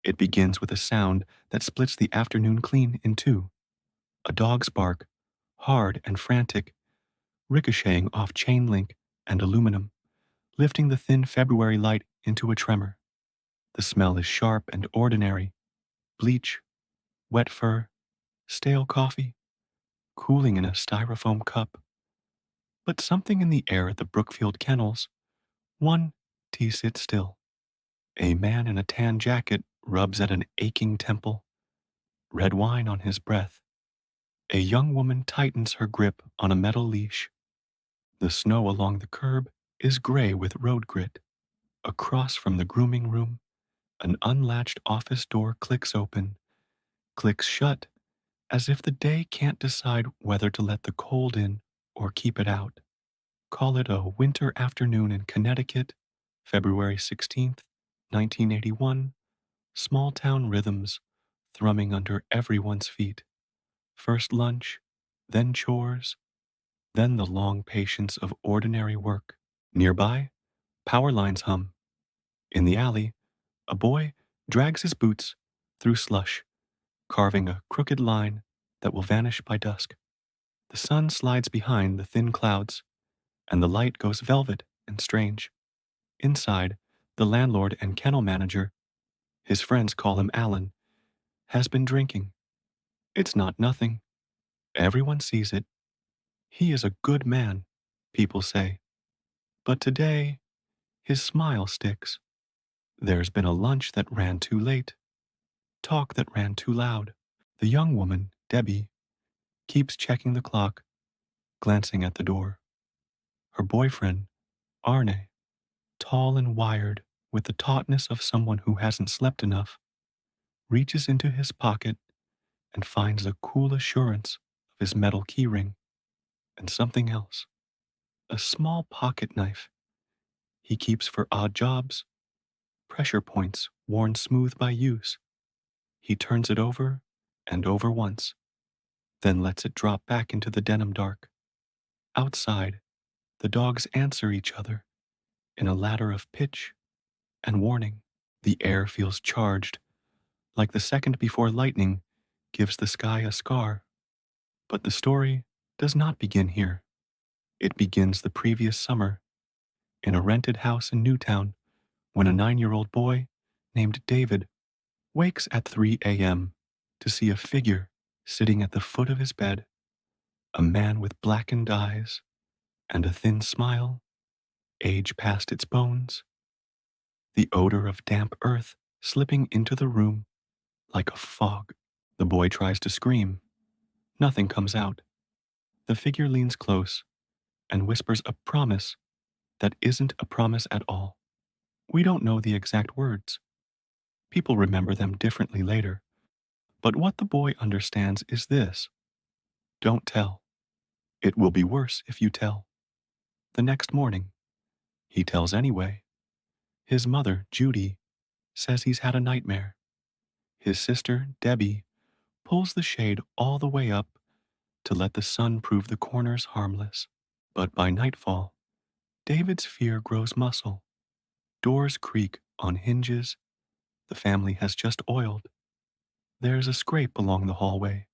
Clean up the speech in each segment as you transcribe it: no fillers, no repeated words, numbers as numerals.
It begins with a sound that splits the afternoon clean in two. A dog's bark, hard and frantic, ricocheting off chain link and aluminum, lifting the thin February light into a tremor. The smell is sharp and ordinary. Bleach, wet fur, stale coffee, cooling in a styrofoam cup. But something in the air at the Brookfield Kennels, one T sits still. A man in a tan jacket rubs at an aching temple, red wine on his breath. A young woman tightens her grip on a metal leash. The snow along the curb is gray with road grit. Across from the grooming room, an unlatched office door clicks open, clicks shut, as if the day can't decide whether to let the cold in or keep it out. Call it a winter afternoon in Connecticut, February 16th, 1981, small town rhythms thrumming under everyone's feet. First lunch, then chores, then the long patience of ordinary work. Nearby, power lines hum. In the alley, a boy drags his boots through slush, carving a crooked line that will vanish by dusk. The sun slides behind the thin clouds, and the light goes velvet and strange. Inside, the landlord and kennel manager, his friends call him Alan, has been drinking. It's not nothing. Everyone sees it. He is a good man, people say. But today, his smile sticks. There's been a lunch that ran too late, talk that ran too loud. The young woman, Debbie, keeps checking the clock, glancing at the door. Her boyfriend, Arne, tall and wired with the tautness of someone who hasn't slept enough, reaches into his pocket and finds a cool assurance of his metal keyring and something else, a small pocket knife he keeps for odd jobs, pressure points worn smooth by use. He turns it over and over once, then lets it drop back into the denim dark. Outside, the dogs answer each other in a ladder of pitch and warning. The air feels charged, like the second before lightning gives the sky a scar. But the story does not begin here. It begins the previous summer, in a rented house in Newtown, when a 9-year-old boy named David wakes at 3 a.m. to see a figure sitting at the foot of his bed, a man with blackened eyes and a thin smile, age past its bones, the odor of damp earth slipping into the room like a fog. The boy tries to scream. Nothing comes out. The figure leans close and whispers a promise that isn't a promise at all. We don't know the exact words. People remember them differently later. But what the boy understands is this: don't tell. It will be worse if you tell. The next morning, he tells anyway. His mother, Judy, says he's had a nightmare. His sister, Debbie, pulls the shade all the way up to let the sun prove the corners harmless. But by nightfall, David's fear grows muscle. Doors creak on hinges the family has just oiled. There's a scrape along the hallway,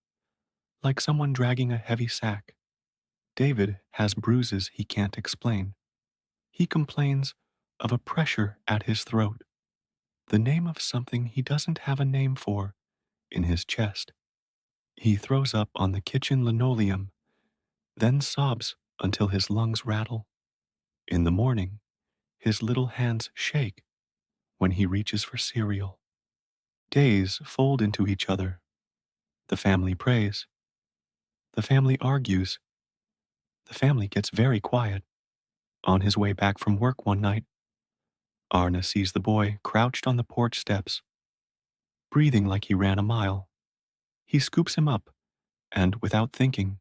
like someone dragging a heavy sack. David has bruises he can't explain. He complains of a pressure at his throat, the name of something he doesn't have a name for, in his chest. He throws up on the kitchen linoleum, then sobs until his lungs rattle. In the morning, his little hands shake when he reaches for cereal. Days fold into each other. The family prays. The family argues. The family gets very quiet. On his way back from work one night, Arna sees the boy crouched on the porch steps, breathing like he ran a mile. He scoops him up and, without thinking,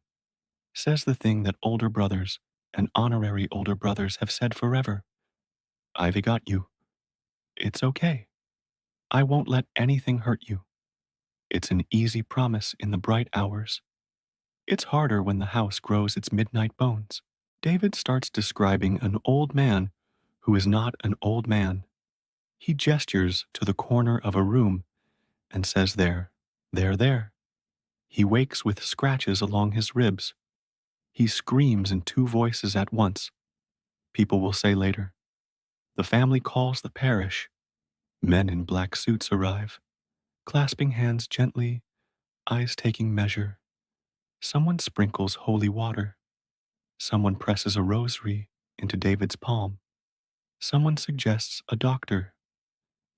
says the thing that older brothers and honorary older brothers have said forever. I've got you. It's okay. I won't let anything hurt you. It's an easy promise in the bright hours. It's harder when the house grows its midnight bones. David starts describing an old man who is not an old man. He gestures to the corner of a room and says, "There, there, there." He wakes with scratches along his ribs. He screams in two voices at once. People will say later. The family calls the parish. Men in black suits arrive, clasping hands gently, eyes taking measure. Someone sprinkles holy water. Someone presses a rosary into David's palm. Someone suggests a doctor.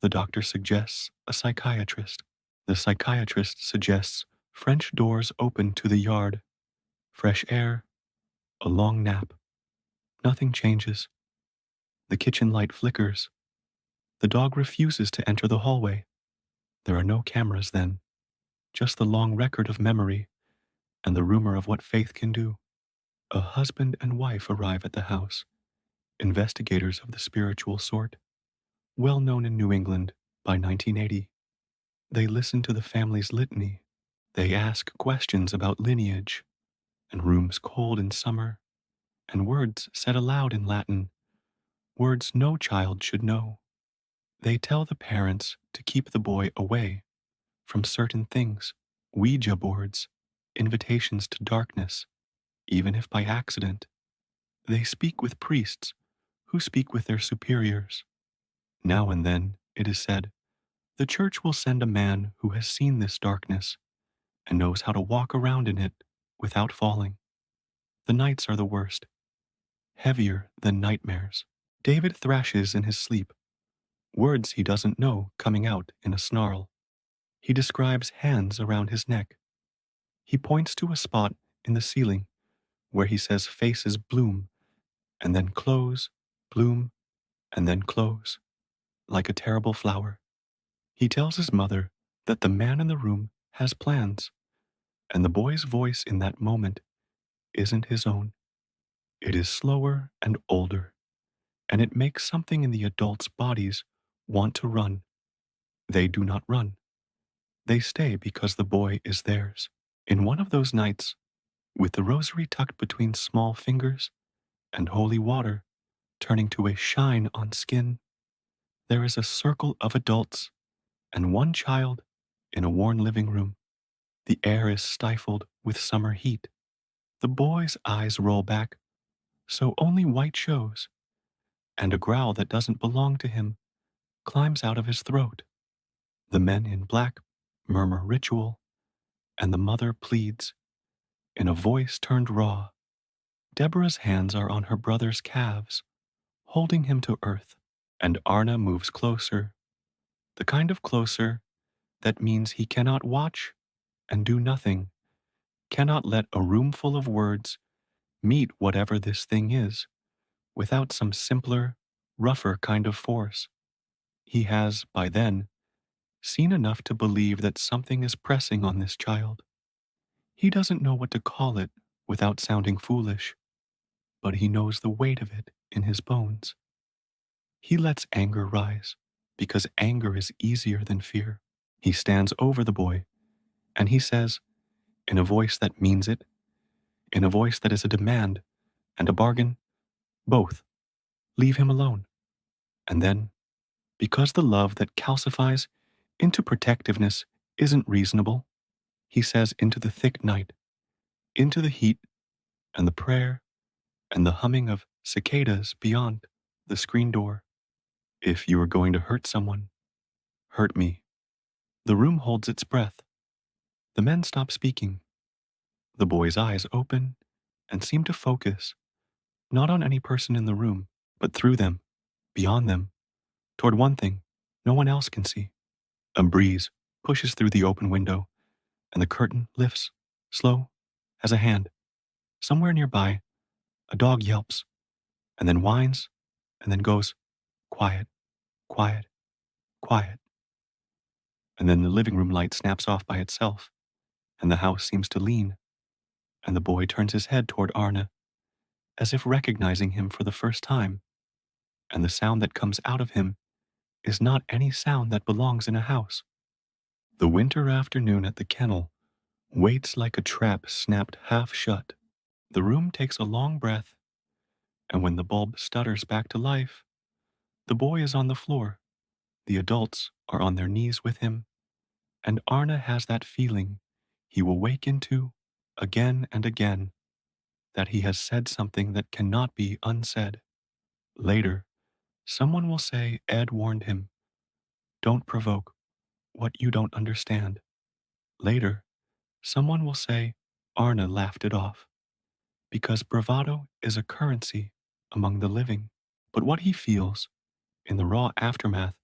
The doctor suggests a psychiatrist. The psychiatrist suggests French doors open to the yard, fresh air, a long nap. Nothing changes. The kitchen light flickers. The dog refuses to enter the hallway. There are no cameras then, just the long record of memory and the rumor of what faith can do. A husband and wife arrive at the house, investigators of the spiritual sort, well known in New England by 1980. They listen to the family's litany. They ask questions about lineage and rooms cold in summer and words said aloud in Latin, words no child should know. They tell the parents to keep the boy away from certain things, Ouija boards, invitations to darkness, even if by accident. They speak with priests who speak with their superiors. Now and then, it is said, the church will send a man who has seen this darkness and knows how to walk around in it without falling. The nights are the worst, heavier than nightmares. David thrashes in his sleep, words he doesn't know coming out in a snarl. He describes hands around his neck. He points to a spot in the ceiling where he says faces bloom and then close, bloom, and then close, like a terrible flower. He tells his mother that the man in the room has plans, and the boy's voice in that moment isn't his own. It is slower and older, and it makes something in the adults' bodies want to run. They do not run. They stay because the boy is theirs. In one of those nights, with the rosary tucked between small fingers and holy water turning to a shine on skin, there is a circle of adults and one child in a worn living room. The air is stifled with summer heat. The boy's eyes roll back, so only white shows, and a growl that doesn't belong to him climbs out of his throat. The men in black murmur ritual, and the mother pleads, in a voice turned raw. Deborah's hands are on her brother's calves, holding him to earth, and Arna moves closer, the kind of closer that means he cannot watch and do nothing, cannot let a room full of words meet whatever this thing is, without some simpler, rougher kind of force. He has, by then, seen enough to believe that something is pressing on this child. He doesn't know what to call it without sounding foolish, but he knows the weight of it in his bones. He lets anger rise, because anger is easier than fear. He stands over the boy, and he says, in a voice that means it, in a voice that is a demand and a bargain, both, leave him alone. And then, because the love that calcifies into protectiveness isn't reasonable, he says into the thick night, into the heat and the prayer and the humming of cicadas beyond the screen door, if you are going to hurt someone, hurt me. The room holds its breath. The men stop speaking. The boy's eyes open and seem to focus, not on any person in the room, but through them, beyond them, toward one thing no one else can see. A breeze pushes through the open window, and the curtain lifts, slow as a hand. Somewhere nearby, a dog yelps, and then whines, and then goes, quiet, quiet, quiet. And then the living room light snaps off by itself, and the house seems to lean, and the boy turns his head toward Arna, as if recognizing him for the first time, and the sound that comes out of him is not any sound that belongs in a house. The winter afternoon at the kennel waits like a trap snapped half shut. The room takes a long breath, and when the bulb stutters back to life, the boy is on the floor. The adults are on their knees with him, And Arna has that feeling he will wake into again and again, that he has said something that cannot be unsaid. Later, someone will say Ed warned him, don't provoke what you don't understand. Later, someone will say Arna laughed it off, because bravado is a currency among the living. But what he feels in the raw aftermath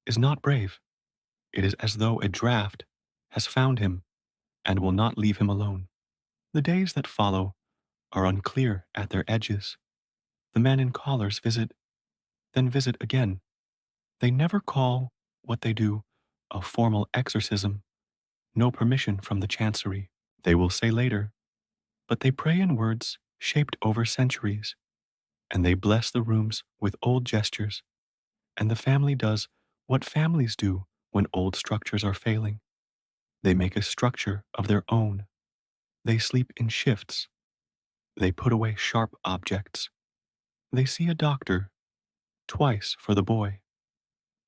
is not brave. It is as though a draft has found him and will not leave him alone. The days that follow are unclear at their edges. The men in collars visit, then visit again. They never call what they do a formal exorcism, no permission from the chancery. They will say later, but they pray in words shaped over centuries, and they bless the rooms with old gestures, and the family does what families do when old structures are failing. They make a structure of their own. They sleep in shifts. They put away sharp objects. They see a doctor, twice for the boy.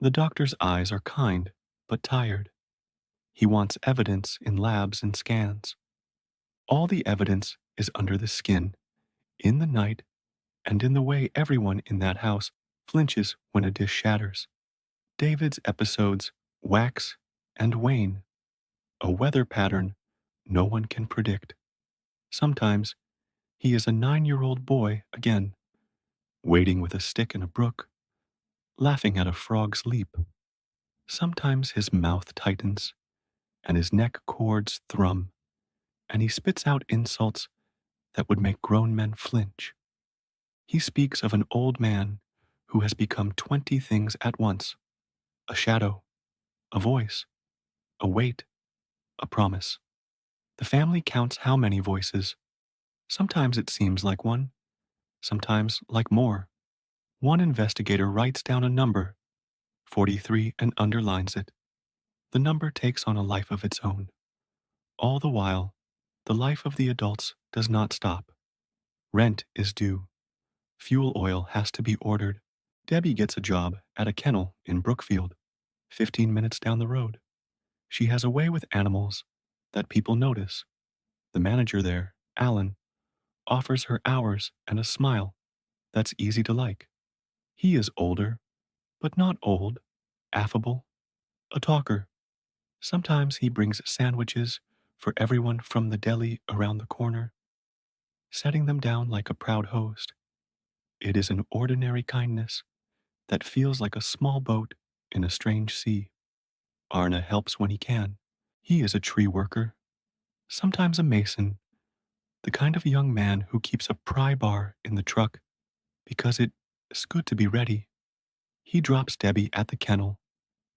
The doctor's eyes are kind, but tired. He wants evidence in labs and scans. All the evidence is under the skin, in the night, and in the way everyone in that house flinches when a dish shatters. David's episodes wax and wane, a weather pattern no one can predict. Sometimes he is a 9-year-old boy again, wading with a stick in a brook, laughing at a frog's leap. Sometimes his mouth tightens and his neck cords thrum, and he spits out insults that would make grown men flinch. He speaks of an old man who has become 20 things at once: a shadow, a voice, a weight, a promise. The family counts how many voices. Sometimes it seems like one, sometimes like more. One investigator writes down a number, 43, and underlines it. The number takes on a life of its own. All the while, the life of the adults does not stop. Rent is due. Fuel oil has to be ordered. Debbie gets a job at a kennel in Brookfield, 15 minutes down the road. She has a way with animals that people notice. The manager there, Alan, offers her hours and a smile that's easy to like. He is older, but not old, affable, a talker. Sometimes he brings sandwiches for everyone from the deli around the corner, setting them down like a proud host. It is an ordinary kindness that feels like a small boat in a strange sea. Arna helps when he can. He is a tree worker, sometimes a mason, the kind of young man who keeps a pry bar in the truck because it is good to be ready. He drops Debbie at the kennel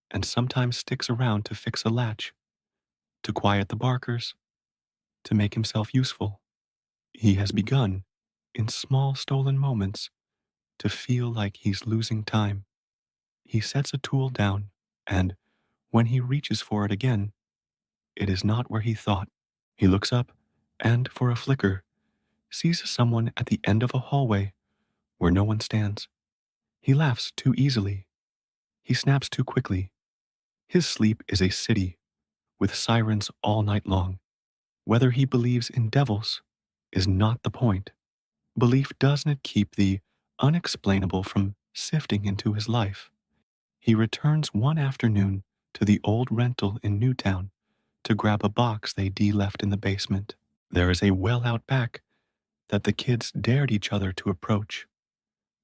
and sometimes sticks around to fix a latch, to quiet the barkers, to make himself useful. He has begun, in small stolen moments, to feel like he's losing time. He sets a tool down, and when he reaches for it again, it is not where he thought. He looks up and, for a flicker, sees someone at the end of a hallway where no one stands. He laughs too easily. He snaps too quickly. His sleep is a city with sirens all night long. Whether he believes in devils is not the point. Belief doesn't keep the unexplainable from sifting into his life. He returns one afternoon to the old rental in Newtown to grab a box they left in the basement. There is a well out back that the kids dared each other to approach.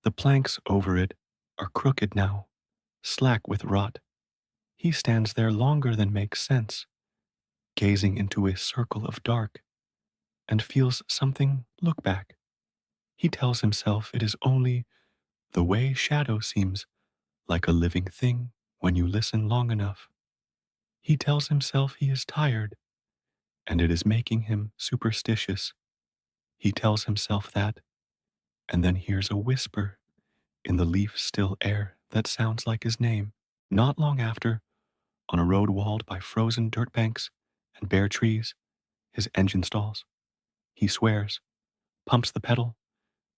The planks over it are crooked now, slack with rot. He stands there longer than makes sense, gazing into a circle of dark, and feels something look back. He tells himself it is only the way shadow seems like a living thing when you listen long enough. He tells himself he is tired, and it is making him superstitious. He tells himself that, and then hears a whisper in the leaf-still air that sounds like his name. Not long after, on a road walled by frozen dirt banks and bare trees, his engine stalls. He swears, pumps the pedal,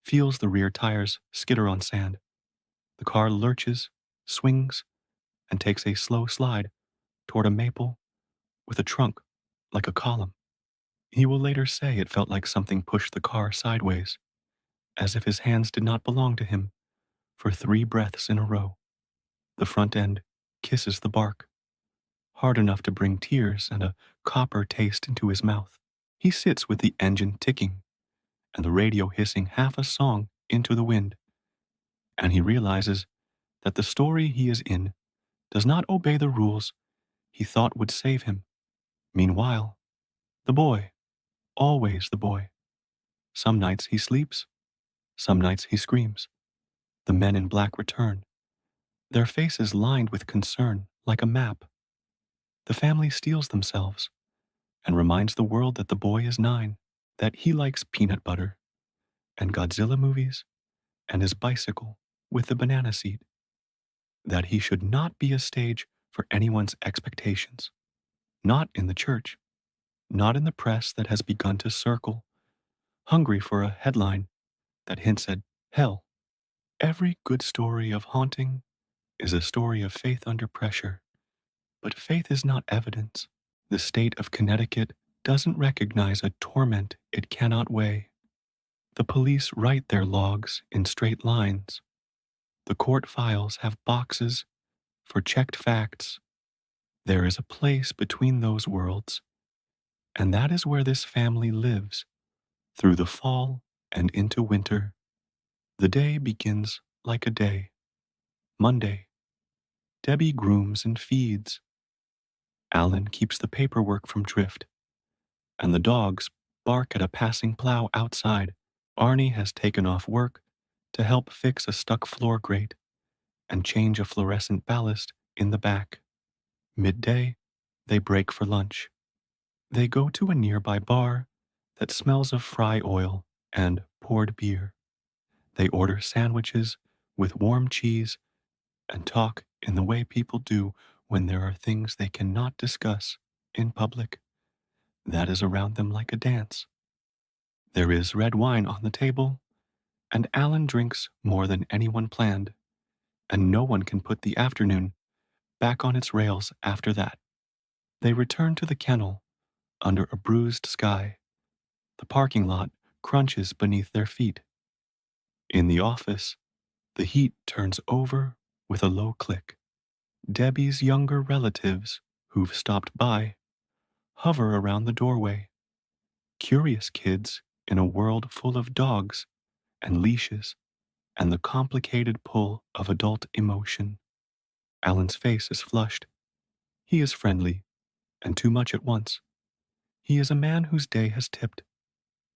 feels the rear tires skitter on sand. The car lurches, swings, and takes a slow slide toward a maple with a trunk, like a column. He will later say it felt like something pushed the car sideways, as if his hands did not belong to him, for 3 breaths in a row. The front end kisses the bark, hard enough to bring tears and a copper taste into his mouth. He sits with the engine ticking and the radio hissing half a song into the wind, and he realizes that the story he is in does not obey the rules he thought would save him. Meanwhile, the boy, always the boy. Some nights he sleeps, some nights he screams. The men in black return, their faces lined with concern like a map. The family steels themselves and reminds the world that the boy is 9, that he likes peanut butter and Godzilla movies and his bicycle with the banana seat, that he should not be a stage for anyone's expectations, not in the church, not in the press that has begun to circle, hungry for a headline that hints at hell. Every good story of haunting is a story of faith under pressure, but faith is not evidence. The state of Connecticut doesn't recognize a torment it cannot weigh. The police write their logs in straight lines. The court files have boxes for checked facts. There is a place between those worlds, and that is where this family lives, through the fall and into winter. The day begins like a day. Monday, Debbie grooms and feeds. Alan keeps the paperwork from drift, and the dogs bark at a passing plow outside. Arnie has taken off work to help fix a stuck floor grate and change a fluorescent ballast in the back. Midday, they break for lunch. They go to a nearby bar that smells of fry oil and poured beer. They order sandwiches with warm cheese and talk in the way people do when there are things they cannot discuss in public. That is around them like a dance. There is red wine on the table, and Alan drinks more than anyone planned, and no one can put the afternoon back on its rails after that. They return to the kennel under a bruised sky. The parking lot crunches beneath their feet. In the office, the heat turns over with a low click. Debbie's younger relatives, who've stopped by, hover around the doorway. Curious kids in a world full of dogs and leashes and the complicated pull of adult emotion. Alan's face is flushed. He is friendly, and too much at once. He is a man whose day has tipped.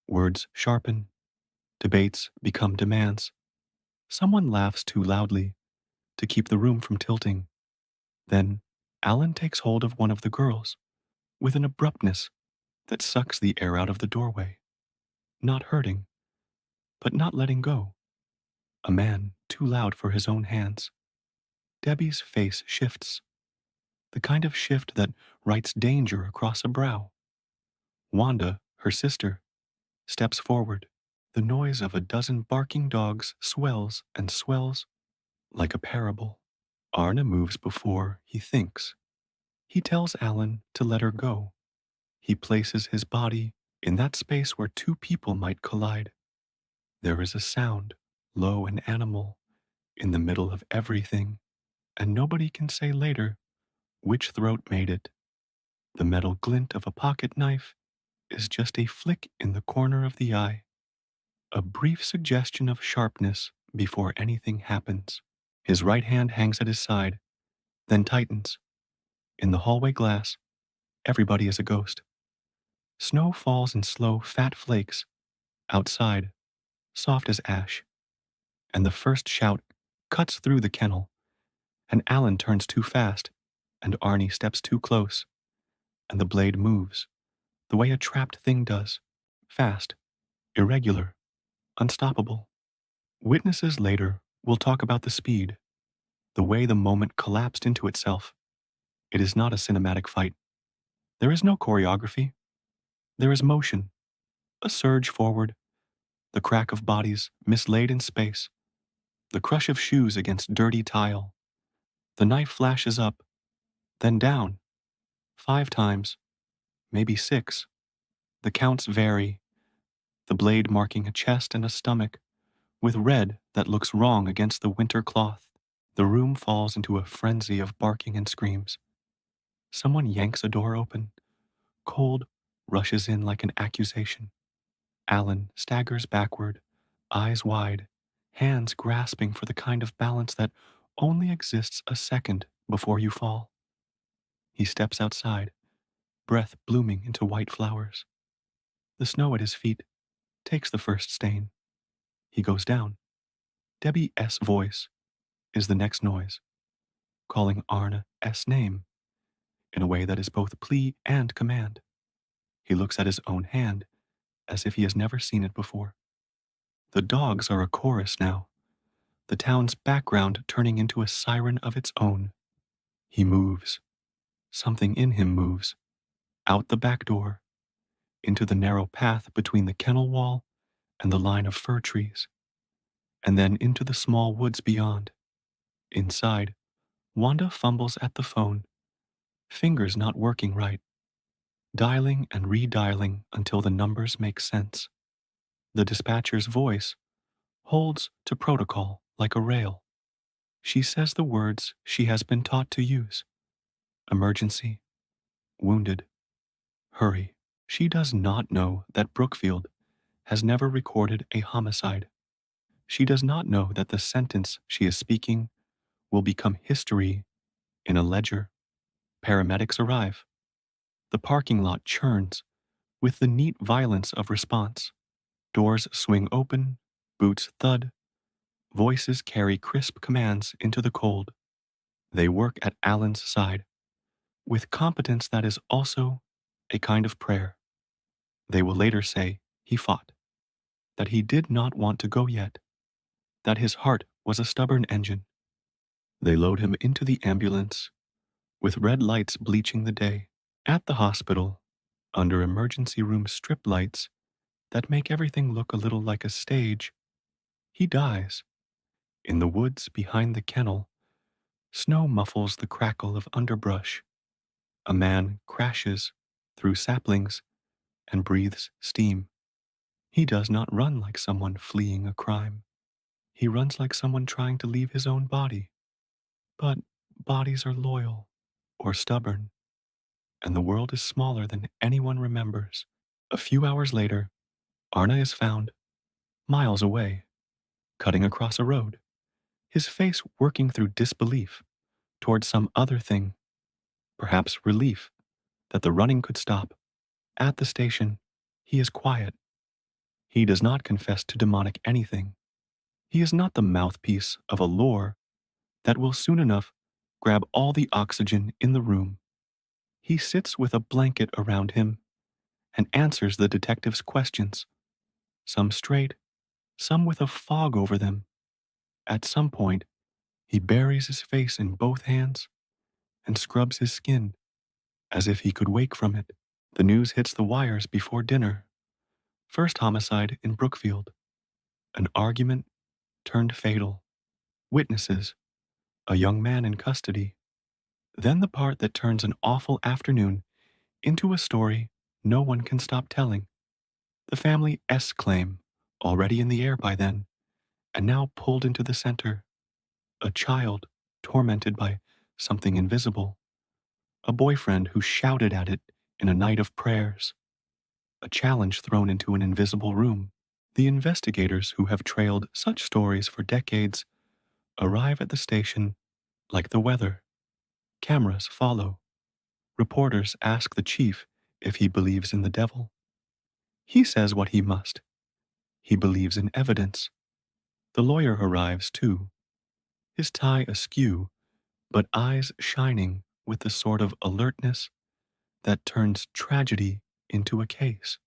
Words sharpen. Debates become demands. Someone laughs too loudly to keep the room from tilting. Then Alan takes hold of one of the girls with an abruptness that sucks the air out of the doorway. Not hurting, but not letting go. A man too loud for his own hands. Debbie's face shifts, the kind of shift that writes danger across a brow. Wanda, her sister, steps forward. The noise of a dozen barking dogs swells and swells like a parable. Arna moves before he thinks. He tells Alan to let her go. He places his body in that space where 2 people might collide. There is a sound, low and animal, in the middle of everything, and nobody can say later which throat made it. The metal glint of a pocket knife is just a flick in the corner of the eye, a brief suggestion of sharpness before anything happens. His right hand hangs at his side, then tightens. In the hallway glass, everybody is a ghost. Snow falls in slow, fat flakes. Outside, soft as ash. And the first shout cuts through the kennel, and Alan turns too fast, and Arnie steps too close, and the blade moves, the way a trapped thing does, fast, irregular, unstoppable. Witnesses later will talk about the speed, the way the moment collapsed into itself. It is not a cinematic fight. There is no choreography. There is motion, a surge forward, the crack of bodies mislaid in space, the crush of shoes against dirty tile. The knife flashes up, then down, 5 times, maybe 6. The counts vary, the blade marking a chest and a stomach, with red that looks wrong against the winter cloth. The room falls into a frenzy of barking and screams. Someone yanks a door open. Cold rushes in like an accusation. Alan staggers backward, eyes wide, hands grasping for the kind of balance that only exists a second before you fall. He steps outside, breath blooming into white flowers. The snow at his feet takes the first stain. He goes down. Debbie S. voice is the next noise, calling Arna S. name in a way that is both plea and command. He looks at his own hand as if he has never seen it before. The dogs are a chorus now, the town's background turning into a siren of its own. He moves. Something in him moves. Out the back door, into the narrow path between the kennel wall and the line of fir trees, and then into the small woods beyond. Inside, Wanda fumbles at the phone, fingers not working right, dialing and redialing until the numbers make sense. The dispatcher's voice holds to protocol like a rail. She says the words she has been taught to use. Emergency, wounded, hurry. She does not know that Brookfield has never recorded a homicide. She does not know that the sentence she is speaking will become history in a ledger. Paramedics arrive. The parking lot churns with the neat violence of response. Doors swing open, boots thud, voices carry crisp commands into the cold. They work at Alan's side, with competence that is also a kind of prayer. They will later say he fought, that he did not want to go yet, that his heart was a stubborn engine. They load him into the ambulance, with red lights bleaching the day. At the hospital, under emergency room strip lights that make everything look a little like a stage, he dies. In the woods behind the kennel, snow muffles the crackle of underbrush. A man crashes through saplings and breathes steam. He does not run like someone fleeing a crime. He runs like someone trying to leave his own body. But bodies are loyal or stubborn, and the world is smaller than anyone remembers. A few hours later, Arna is found, miles away, cutting across a road, his face working through disbelief towards some other thing, perhaps relief that the running could stop. At the station, he is quiet. He does not confess to demonic anything. He is not the mouthpiece of a lore that will soon enough grab all the oxygen in the room. He sits with a blanket around him and answers the detective's questions, some straight, some with a fog over them. At some point, he buries his face in both hands and scrubs his skin as if he could wake from it. The news hits the wires before dinner. First homicide in Brookfield. An argument turned fatal. Witnesses. A young man in custody. Then the part that turns an awful afternoon into a story no one can stop telling. The family S claim, already in the air by then, and now pulled into the center. A child tormented by something invisible. A boyfriend who shouted at it in a night of prayers. A challenge thrown into an invisible room. The investigators who have trailed such stories for decades arrive at the station like the weather. Cameras follow. Reporters ask the chief if he believes in the devil. He says what he must. He believes in evidence. The lawyer arrives too, his tie askew, but eyes shining with the sort of alertness that turns tragedy into a case.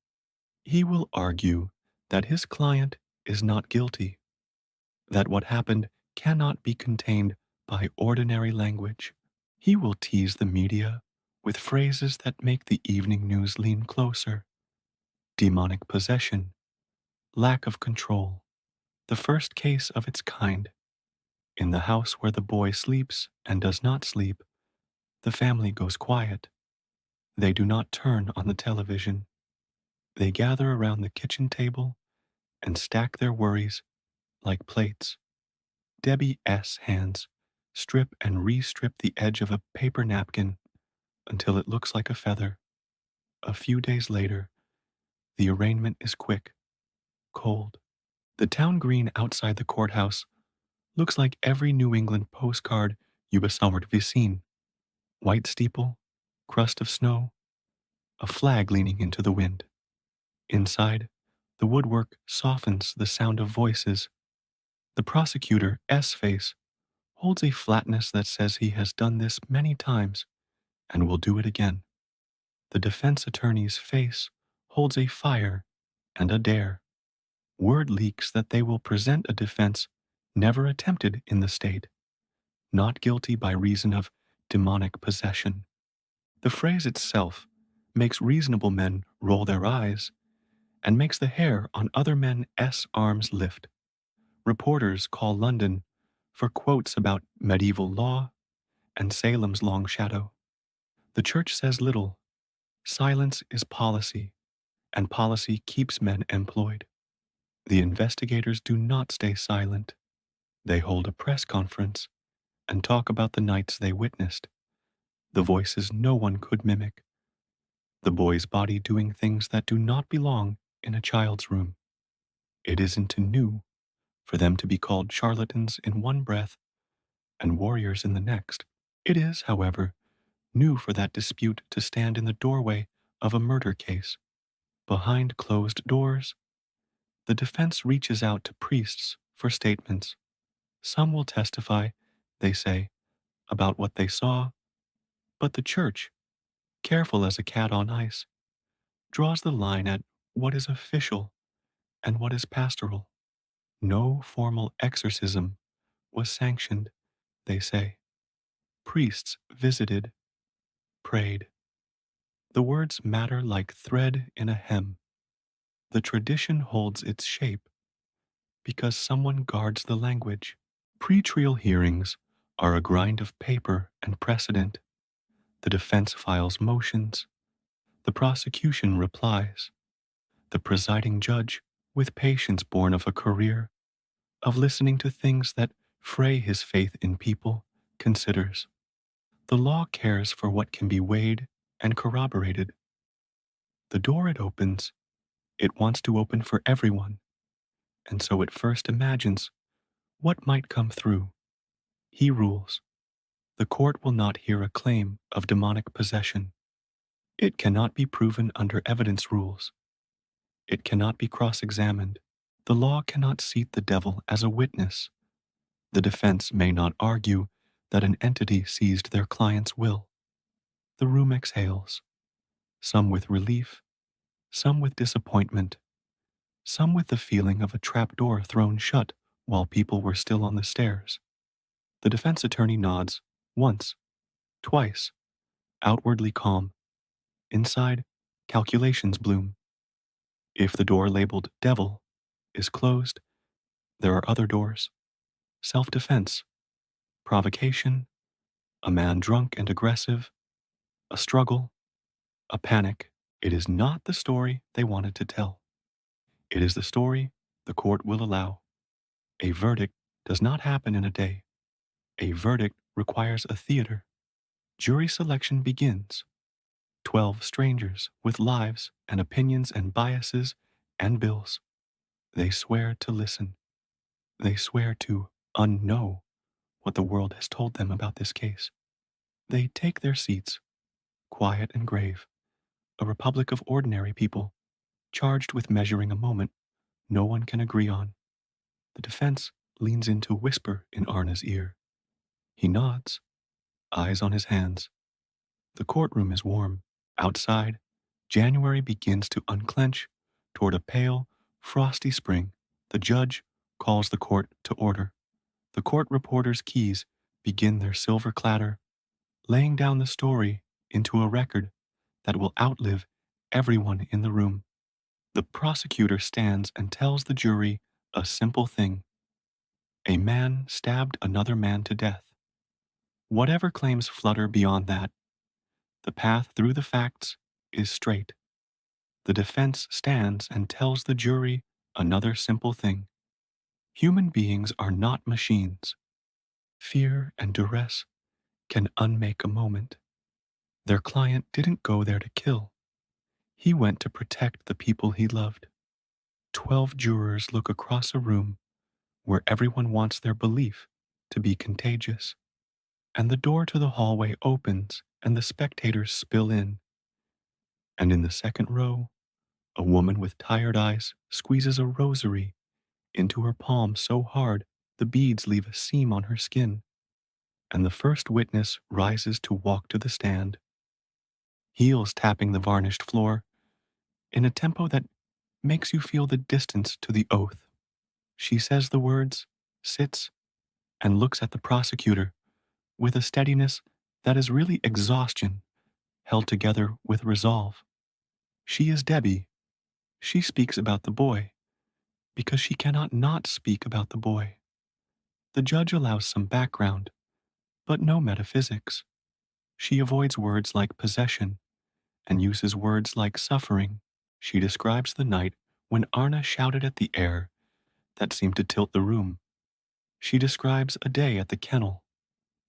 He will argue that his client is not guilty, that what happened cannot be contained by ordinary language. He will tease the media with phrases that make the evening news lean closer. Demonic possession, lack of control, the first case of its kind. In the house where the boy sleeps and does not sleep, the family goes quiet. They do not turn on the television. They gather around the kitchen table and stack their worries like plates. Debbie S. hands strip and re-strip the edge of a paper napkin until it looks like a feather. A few days later, the arraignment is quick, cold. The town green outside the courthouse looks like every New England postcard you have seen. White steeple, crust of snow, a flag leaning into the wind. Inside, the woodwork softens the sound of voices. The prosecutor, S. face, holds a flatness that says he has done this many times and will do it again. The defense attorney's face holds a fire and a dare. Word leaks that they will present a defense never attempted in the state, not guilty by reason of demonic possession. The phrase itself makes reasonable men roll their eyes and makes the hair on other men's arms lift. Reporters call London for quotes about medieval law and Salem's long shadow. The church says little. Silence is policy, and policy keeps men employed. The investigators do not stay silent. They hold a press conference and talk about the nights they witnessed, the voices no one could mimic, the boy's body doing things that do not belong in a child's room. It isn't new for them to be called charlatans in one breath and warriors in the next. It is, however, new for that dispute to stand in the doorway of a murder case. Behind closed doors, the defense reaches out to priests for statements. Some will testify, they say, about what they saw, but the church, careful as a cat on ice, draws the line at what is official and what is pastoral. No formal exorcism was sanctioned, they say. Priests visited, prayed. The words matter like thread in a hem. The tradition holds its shape because someone guards the language. Pretrial hearings are a grind of paper and precedent. The defense files motions. The prosecution replies. The presiding judge, with patience born of a career of listening to things that fray his faith in people, considers. The law cares for what can be weighed and corroborated. The door it opens, it wants to open for everyone, and so it first imagines what might come through. He rules. The court will not hear a claim of demonic possession. It cannot be proven under evidence rules. It cannot be cross-examined. The law cannot seat the devil as a witness. The defense may not argue that an entity seized their client's will. The room exhales, some with relief, some with disappointment, some with the feeling of a trap door thrown shut while people were still on the stairs. The defense attorney nods, once, twice, outwardly calm. Inside, calculations bloom. If the door labeled devil is closed, there are other doors. Self-defense, provocation, a man drunk and aggressive, a struggle, a panic. It is not the story they wanted to tell. It is the story the court will allow. A verdict does not happen in a day. A verdict requires a theater. Jury selection begins. 12 strangers with lives and opinions and biases and bills. They swear to listen. They swear to unknow what the world has told them about this case. They take their seats, quiet and grave, a republic of ordinary people, charged with measuring a moment no one can agree on. The defense leans in to whisper in Arna's ear. He nods, eyes on his hands. The courtroom is warm. Outside, January begins to unclench toward a pale, frosty spring. The judge calls the court to order. The court reporter's keys begin their silver clatter, laying down the story into a record that will outlive everyone in the room. The prosecutor stands and tells the jury a simple thing. A man stabbed another man to death. Whatever claims flutter beyond that, The path through the facts is straight. The defense stands and tells the jury another simple thing. Human beings are not machines. Fear and duress can unmake a moment. Their client didn't go there to kill. He went to protect the people he loved. 12 jurors look across a room where everyone wants their belief to be contagious. And the door to the hallway opens and the spectators spill in. And in the second row, a woman with tired eyes squeezes a rosary into her palm so hard the beads leave a seam on her skin. And the first witness rises to walk to the stand, heels tapping the varnished floor in a tempo that makes you feel the distance to the oath. She says the words, sits, and looks at the prosecutor with a steadiness that is really exhaustion held together with resolve. She is Debbie. She speaks about the boy because she cannot not speak about the boy. The judge allows some background, but no metaphysics. She avoids words like possession and uses words like suffering. She describes the night when Arna shouted at the air that seemed to tilt the room. She describes a day at the kennel,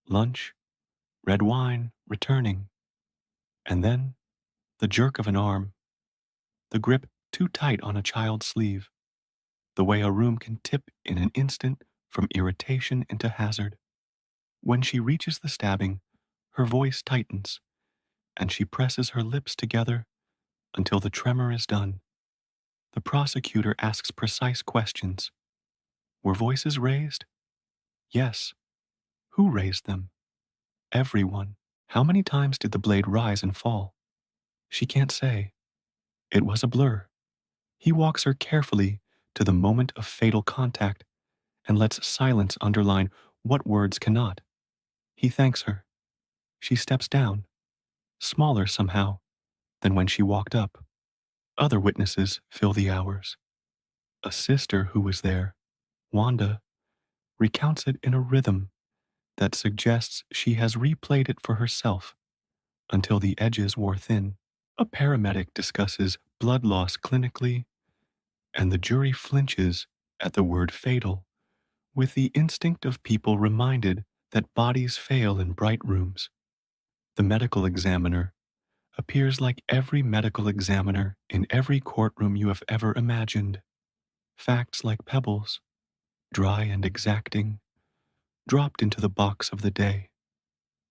lunch, red wine, returning, and then the jerk of an arm, the grip too tight on a child's sleeve, the way a room can tip in an instant from irritation into hazard. When she reaches the stabbing, her voice tightens, and she presses her lips together until the tremor is done. The prosecutor asks precise questions. Were voices raised? Yes. Who raised them? Everyone. How many times did the blade rise and fall? She can't say. It was a blur. He walks her carefully to the moment of fatal contact and lets silence underline what words cannot. He thanks her. She steps down, smaller somehow than when she walked up. Other witnesses fill the hours. A sister who was there, Wanda, recounts it in a rhythm that suggests she has replayed it for herself until the edges wore thin. A paramedic discusses blood loss clinically, and the jury flinches at the word fatal, with the instinct of people reminded that bodies fail in bright rooms. The medical examiner appears like every medical examiner in every courtroom you have ever imagined. Facts like pebbles, dry and exacting, dropped into the box of the day.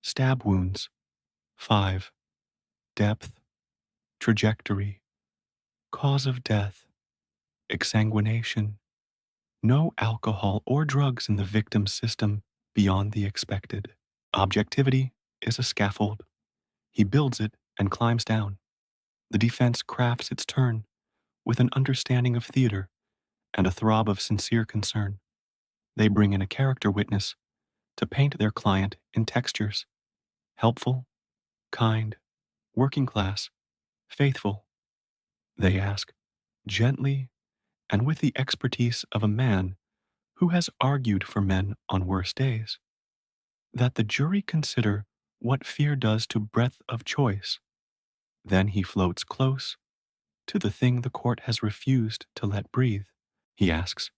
Stab wounds, 5. Depth, trajectory, cause of death, exsanguination. No alcohol or drugs in the victim's system beyond the expected. Objectivity is a scaffold. He builds it and climbs down. The defense crafts its turn with an understanding of theater and a throb of sincere concern. They bring in a character witness to paint their client in textures: helpful, kind, working class, faithful. They ask, gently and with the expertise of a man who has argued for men on worse days, that the jury consider what fear does to breadth of choice. Then he floats close to the thing the court has refused to let breathe. He asks,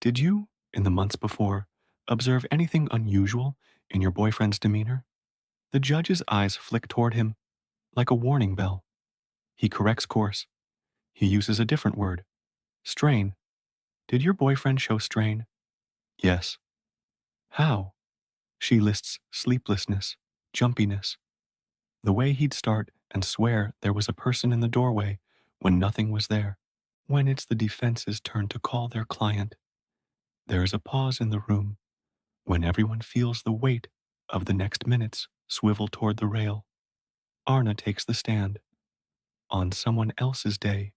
did you, in the months before, observe anything unusual in your boyfriend's demeanor? The judge's eyes flick toward him like a warning bell. He corrects course. He uses a different word, strain. Did your boyfriend show strain? Yes. How? She lists sleeplessness, jumpiness, the way he'd start and swear there was a person in the doorway when nothing was there. When it's the defense's turn to call their client, there is a pause in the room when everyone feels the weight of the next minutes swivel toward the rail. Arna takes the stand. On someone else's day,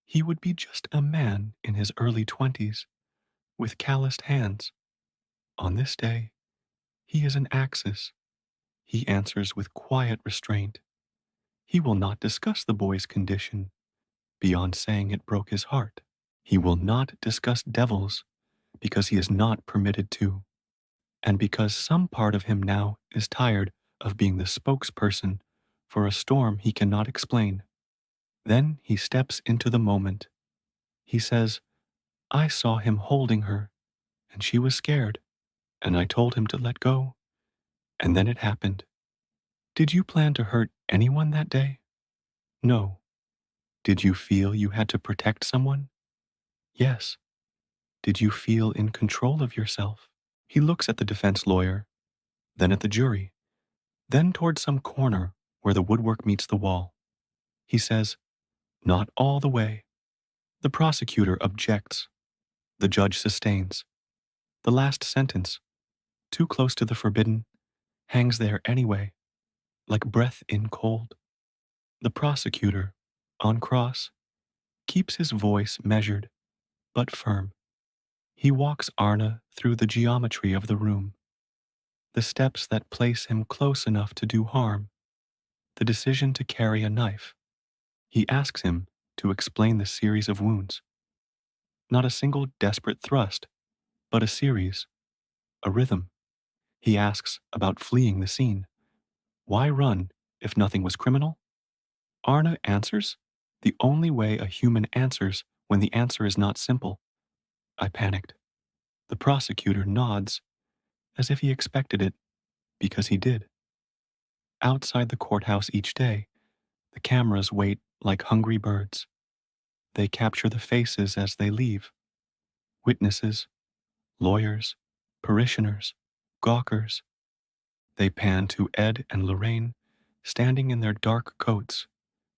he would be just a man in his early 20s with calloused hands. On this day, he is an Axis. He answers with quiet restraint. He will not discuss the boy's condition beyond saying it broke his heart. He will not discuss devils because he is not permitted to, and because some part of him now is tired of being the spokesperson for a storm he cannot explain. Then he steps into the moment. He says, I saw him holding her, and she was scared, and I told him to let go, and then it happened. Did you plan to hurt anyone that day? No. Did you feel you had to protect someone? Yes. Did you feel in control of yourself? He looks at the defense lawyer, then at the jury, then toward some corner where the woodwork meets the wall. He says, not all the way. The prosecutor objects. The judge sustains. The last sentence, too close to the forbidden, hangs there anyway, like breath in cold. The prosecutor, on cross, keeps his voice measured but firm. He walks Arna through the geometry of the room, the steps that place him close enough to do harm, the decision to carry a knife. He asks him to explain the series of wounds. Not a single desperate thrust, but a series, a rhythm. He asks about fleeing the scene. Why run if nothing was criminal? Arna answers the only way a human answers when the answer is not simple. I panicked. The prosecutor nods as if he expected it, because he did. Outside the courthouse each day, the cameras wait like hungry birds. They capture the faces as they leave. Witnesses, lawyers, parishioners, gawkers. They pan to Ed and Lorraine, standing in their dark coats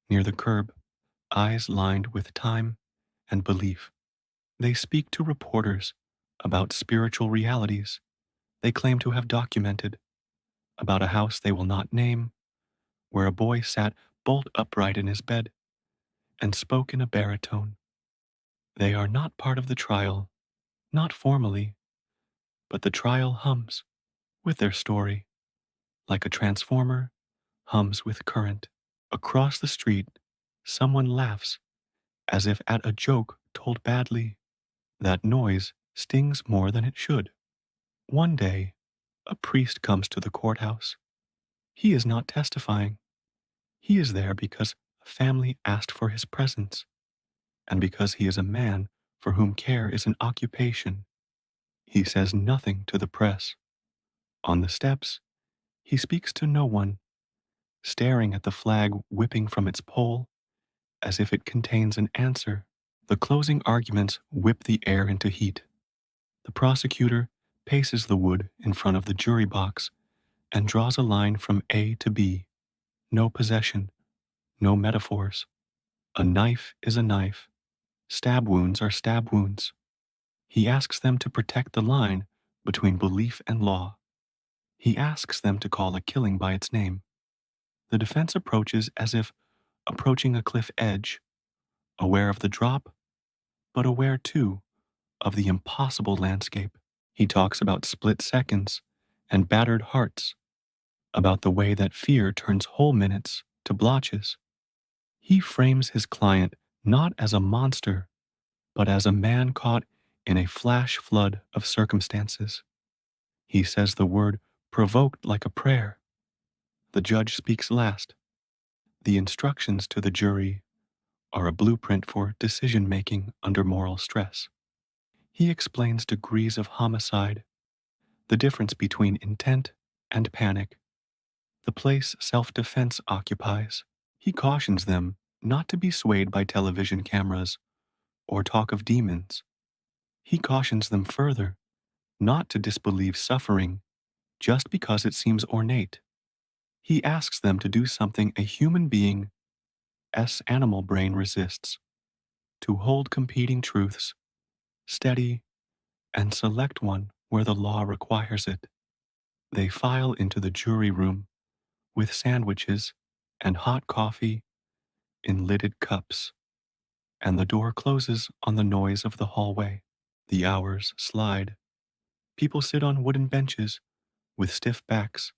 near the curb, eyes lined with time and belief. They speak to reporters about spiritual realities they claim to have documented, about a house they will not name, where a boy sat bolt upright in his bed and spoke in a baritone. They are not part of the trial, not formally, but the trial hums with their story, like a transformer hums with current. Across the street, someone laughs, as if at a joke told badly. That noise stings more than it should. One day, a priest comes to the courthouse. He is not testifying. He is there because a family asked for his presence, and because he is a man for whom care is an occupation. He says nothing to the press. On the steps, he speaks to no one, staring at the flag whipping from its pole as if it contains an answer. The closing arguments whip the air into heat. The prosecutor paces the wood in front of the jury box and draws a line from A to B. No possession, no metaphors. A knife is a knife. Stab wounds are stab wounds. He asks them to protect the line between belief and law. He asks them to call a killing by its name. The defense approaches as if approaching a cliff edge, aware of the drop, but aware too of the impossible landscape. He talks about split seconds and battered hearts, about the way that fear turns whole minutes to blotches. He frames his client not as a monster, but as a man caught in a flash flood of circumstances. He says the word provoked like a prayer. The judge speaks last. The instructions to the jury are a blueprint for decision-making under moral stress. He explains degrees of homicide, the difference between intent and panic, the place self-defense occupies. He cautions them not to be swayed by television cameras or talk of demons. He cautions them further not to disbelieve suffering just because it seems ornate. He asks them to do something a human being's animal brain resists, to hold competing truths, steady, and select one where the law requires it. They file into the jury room with sandwiches and hot coffee in lidded cups, and the door closes on the noise of the hallway. The hours slide. People sit on wooden benches with stiff backs,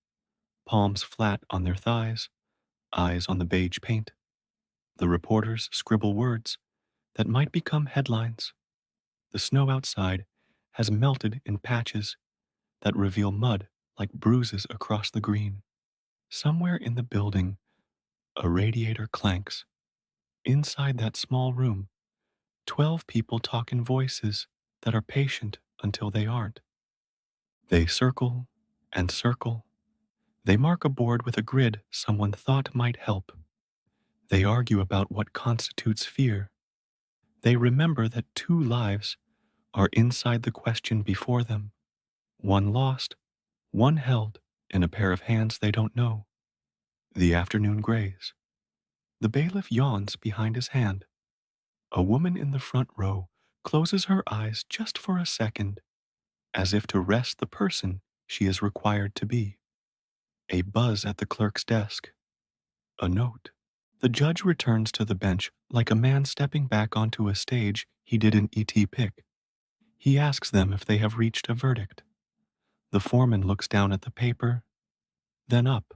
palms flat on their thighs, eyes on the beige paint. The reporters scribble words that might become headlines. The snow outside has melted in patches that reveal mud like bruises across the green. Somewhere in the building, A radiator clanks. Inside that small room, 12 people talk in voices that are patient until they aren't. They circle and circle. They mark a board with a grid someone thought might help. They argue about what constitutes fear. They remember that 2 lives are inside the question before them. One lost, one held in a pair of hands they don't know. The afternoon grays. The bailiff yawns behind his hand. A woman in the front row closes her eyes just for a second, as if to rest the person she is required to be. A buzz at the clerk's desk. A note. The judge returns to the bench like a man stepping back onto a stage he didn't pick. He asks them if they have reached a verdict. The foreman looks down at the paper, then up.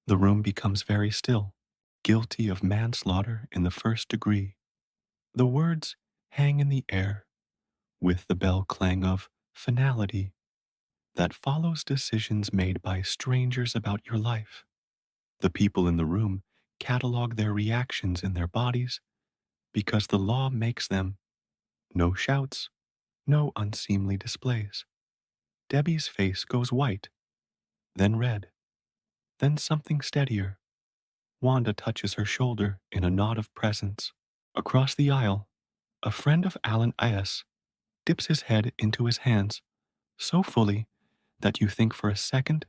The room becomes very still. Guilty of manslaughter in the first degree. The words hang in the air with the bell clang of finality that follows decisions made by strangers about your life. The people in the room catalog their reactions in their bodies because the law makes them. No shouts, no unseemly displays. Debbie's face goes white, then red, then something steadier. Wanda touches her shoulder in a nod of presence. Across the aisle, a friend of Alan S. dips his head into his hands so fully that you think for a second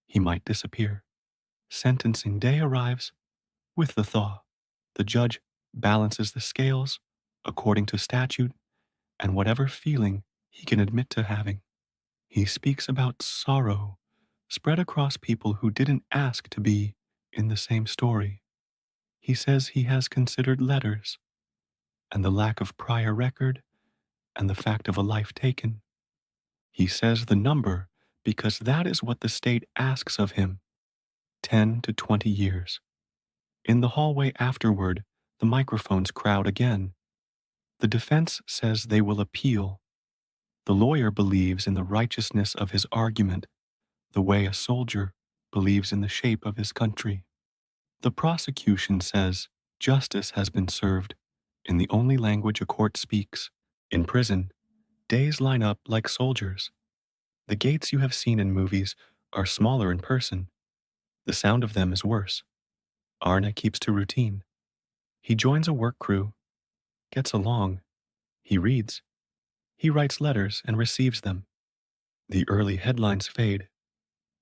he might disappear. Sentencing day arrives with the thaw. The judge balances the scales according to statute and whatever feeling he can admit to having. He speaks about sorrow spread across people who didn't ask to be in the same story. He says he has considered letters and the lack of prior record and the fact of a life taken. He says the number because that is what the state asks of him, 10 to 20 years. In the hallway afterward, the microphones crowd again. The defense says they will appeal. The lawyer believes in the righteousness of his argument, the way a soldier believes in the shape of his country. The prosecution says justice has been served in the only language a court speaks. In prison, days line up like soldiers. The gates you have seen in movies are smaller in person. The sound of them is worse. Arna keeps to routine. He joins a work crew, gets along. He reads. He writes letters and receives them. The early headlines fade.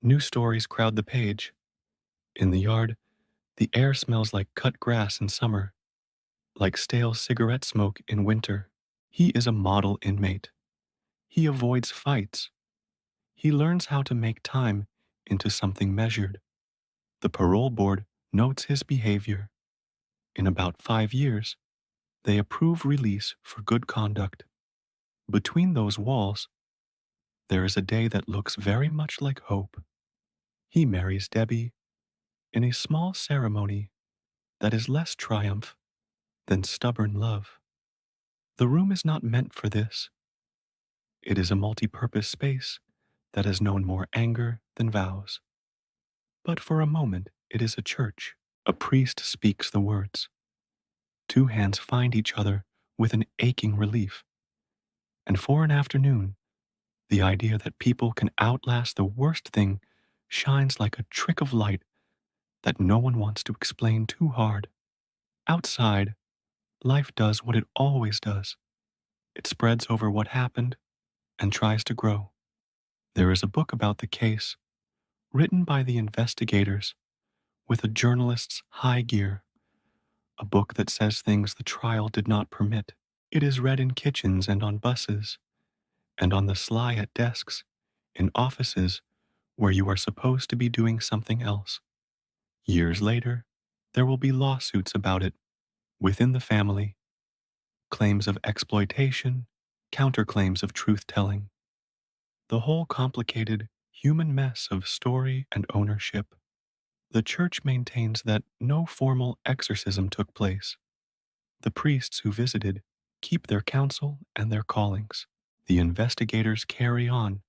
New stories crowd the page. In the yard, the air smells like cut grass in summer, like stale cigarette smoke in winter. He is a model inmate. He avoids fights. He learns how to make time into something measured. The parole board notes his behavior. In about 5 years, they approve release for good conduct. Between those walls, there is a day that looks very much like hope. He marries Debbie in a small ceremony that is less triumph than stubborn love. The room is not meant for this. It is a multi-purpose space that has known more anger than vows. But for a moment, it is a church. A priest speaks the words. 2 hands find each other with an aching relief. And for an afternoon, the idea that people can outlast the worst thing shines like a trick of light that no one wants to explain too hard. Outside, life does what it always does. It spreads over what happened and tries to grow. There is a book about the case, written by the investigators with a journalist's high gear, a book that says things the trial did not permit. It is read in kitchens and on buses, and on the sly at desks, in offices where you are supposed to be doing something else. Years later, there will be lawsuits about it within the family, claims of exploitation, counterclaims of truth-telling. The whole complicated human mess of story and ownership. The church maintains that no formal exorcism took place. The priests who visited keep their counsel and their callings. The investigators carry on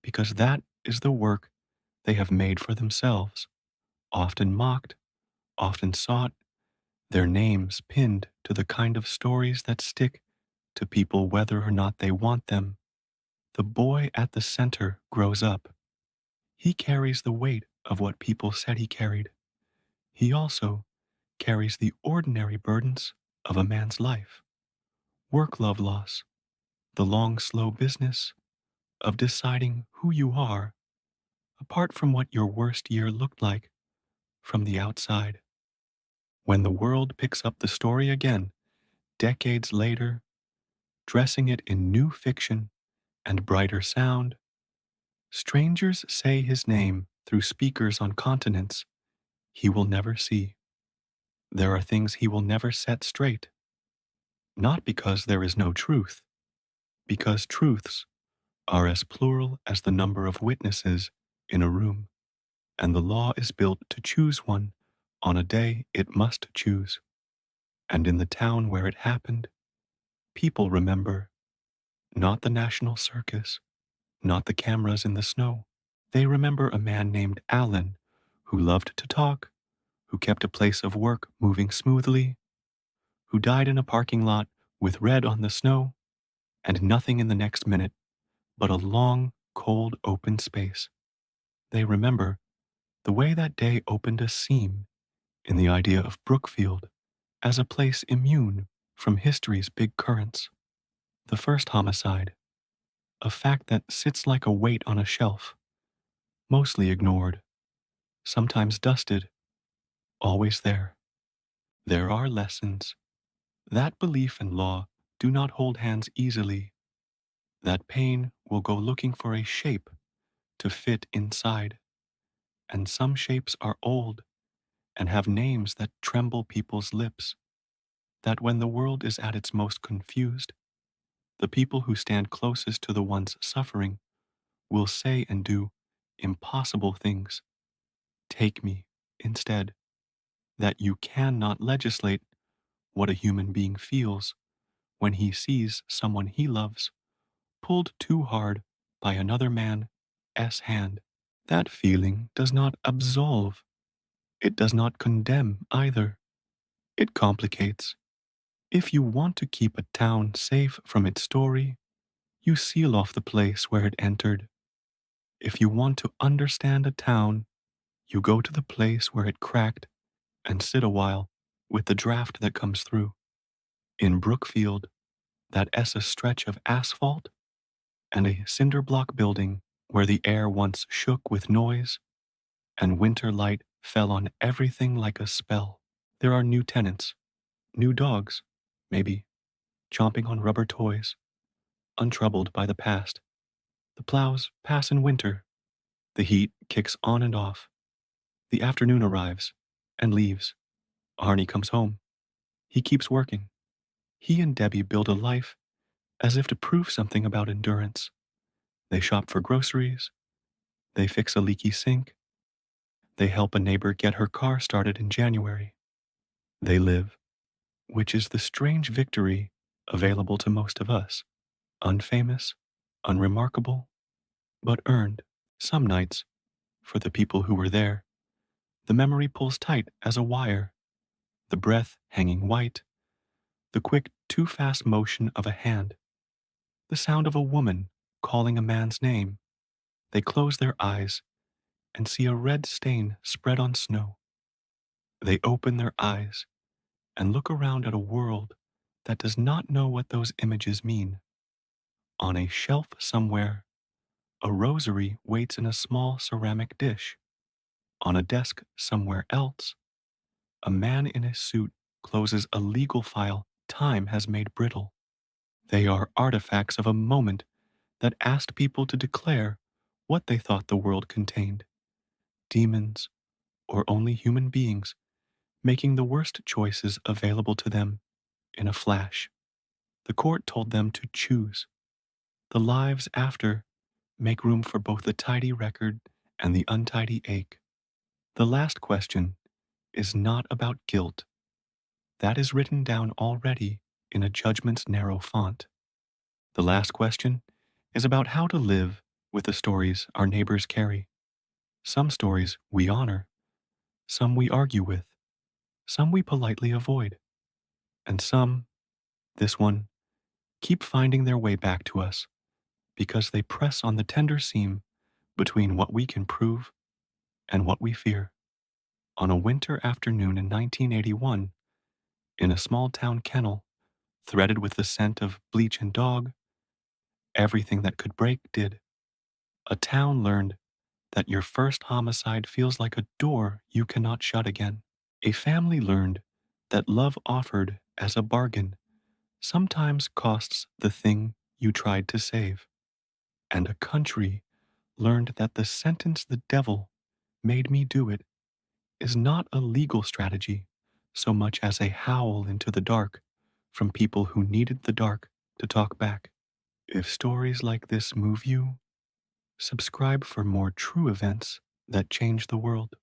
because that is the work they have made for themselves, often mocked, often sought, their names pinned to the kind of stories that stick to people whether or not they want them. The boy at the center grows up. He carries the weight of what people said he carried. He also carries the ordinary burdens of a man's life: work love loss, the long, slow business of deciding who you are apart from what your worst year looked like from the outside. When the world picks up the story again, decades later, dressing it in new fiction and brighter sound, strangers say his name through speakers on continents he will never see. There are things he will never set straight, not because there is no truth, because truths are as plural as the number of witnesses in a room, and the law is built to choose one on a day it must choose. And in the town where it happened, people remember not the national circus, not the cameras in the snow. They remember a man named Alan who loved to talk, who kept a place of work moving smoothly, who died in a parking lot with red on the snow and nothing in the next minute but a long, cold, open space. They remember the way that day opened a seam in the idea of Brookfield as a place immune from history's big currents. The first homicide, a fact that sits like a weight on a shelf, mostly ignored, sometimes dusted, always there. There are lessons. That belief and law do not hold hands easily. That pain will go looking for a shape to fit inside. And some shapes are old and have names that tremble people's lips. That when the world is at its most confused, the people who stand closest to the ones suffering will say and do impossible things. Take me instead. That you cannot legislate what a human being feels when he sees someone he loves pulled too hard by another man's hand. That feeling does not absolve. It does not condemn either. It complicates. If you want to keep a town safe from its story, you seal off the place where it entered. If you want to understand a town, you go to the place where it cracked and sit a while with the draft that comes through. In Brookfield, that's a stretch of asphalt and a cinder block building where the air once shook with noise and winter light fell on everything like a spell. There are new tenants, new dogs, maybe, chomping on rubber toys, untroubled by the past. The plows pass in winter. The heat kicks on and off. The afternoon arrives and leaves. Arnie comes home. He keeps working. He and Debbie build a life as if to prove something about endurance. They shop for groceries. They fix a leaky sink. They help a neighbor get her car started in January. They live, which is the strange victory available to most of us. Unfamous, unremarkable, but earned. Some nights, for the people who were there, the memory pulls tight as a wire, the breath hanging white, the quick, too fast motion of a hand, the sound of a woman calling a man's name. They close their eyes and see a red stain spread on snow. They open their eyes and look around at a world that does not know what those images mean. On a shelf somewhere, a rosary waits in a small ceramic dish. On a desk somewhere else, a man in a suit closes a legal file time has made brittle. They are artifacts of a moment that asked people to declare what they thought the world contained: demons or only human beings making the worst choices available to them in a flash. The court told them to choose. The lives after make room for both the tidy record and the untidy ache. The last question is not about guilt. That is written down already in a judgment's narrow font. The last question is about how to live with the stories our neighbors carry. Some stories we honor, some we argue with, Some we politely avoid, and some, this one, keep finding their way back to us because they press on the tender seam between what we can prove and what we fear. On a winter afternoon in 1981, in a small town kennel, threaded with the scent of bleach and dog, everything that could break did. A town learned that your first homicide feels like a door you cannot shut again. A family learned that love offered as a bargain sometimes costs the thing you tried to save. And a country learned that the sentence the devil made me do it is not a legal strategy so much as a howl into the dark from people who needed the dark to talk back. If stories like this move you, subscribe for more true events that change the world.